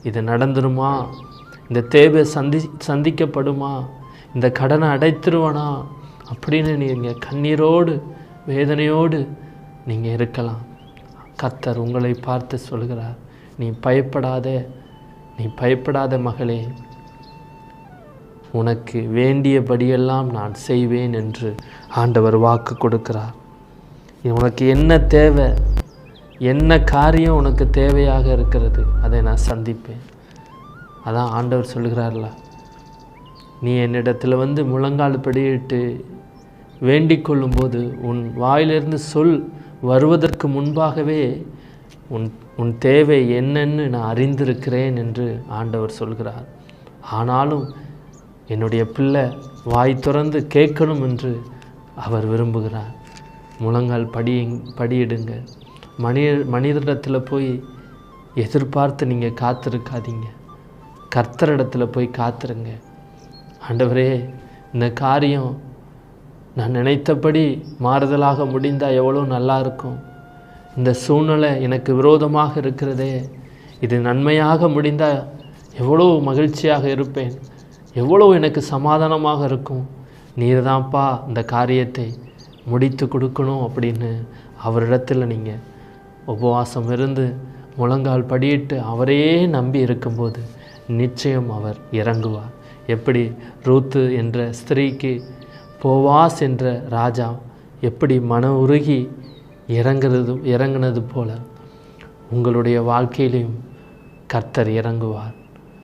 இது நடந்துருமா, இந்த தேவை சந்திக்கப்படுமா, இந்த கடனை அடைத்துருவனா அப்படின்னு நீங்கள் கண்ணீரோடு வேதனையோடு நீங்கள் இருக்கலாம். கர்த்தர் உங்களை பார்த்து சொல்கிறார், நீ பயப்படாத மகளே, உனக்கு வேண்டியபடியெல்லாம் நான் செய்வேன் என்று ஆண்டவர் வாக்கு கொடுக்கிறார். உனக்கு என்ன தேவை, என்ன காரியம் உனக்கு தேவையாக இருக்கிறது, அதை நான் சந்திப்பேன். அதான் ஆண்டவர் சொல்கிறார்ல, நீ என்னிடத்தில் வந்து முழங்கால் படியிட்டு வேண்டிக் கொள்ளும்போது உன் வாயிலிருந்து சொல் வருவதற்கு முன்பாகவே உன் தேவை என்னன்னு நான் அறிந்திருக்கிறேன் என்று ஆண்டவர் சொல்கிறார். ஆனாலும் என்னுடைய பிள்ளை வாய் திறந்து கேட்கணும் என்று அவர் விரும்புகிறார். முழங்கால் படியிடுங்க. மனிதரிடத்தில் போய் எதிர்பார்த்து நீங்கள் காத்திருக்காதீங்க. கர்த்தரிடத்தில் போய் காத்திருங்க. ஆண்டவரே, இந்த காரியம் நான் நினைத்தபடி மாறுதலாக முடிந்தால் எவ்வளோ நல்லா இருக்கும். இந்த சூழ்நிலை எனக்கு விரோதமாக இருக்கிறதே, இது நன்மையாக முடிந்தால் எவ்வளோ மகிழ்ச்சியாக இருப்பேன், எவ்வளோ எனக்கு சமாதானமாக இருக்கும். நீர் தான்ப்பா இந்த காரியத்தை முடித்து கொடுக்கணும் அப்படின்னு அவரிடத்தில் நீங்கள் உபவாசம் இருந்து முழங்கால் படியிட்டு அவரையே நம்பி இருக்கும்போது நிச்சயம் அவர் இறங்குவார். எப்படி ரூத்து என்ற ஸ்திரீக்கு போவாஸ் என்ற ராஜா எப்படி மன உருகி இறங்கினது போல உங்களுடைய வாழ்க்கையிலையும் கர்த்தர் இறங்குவார்.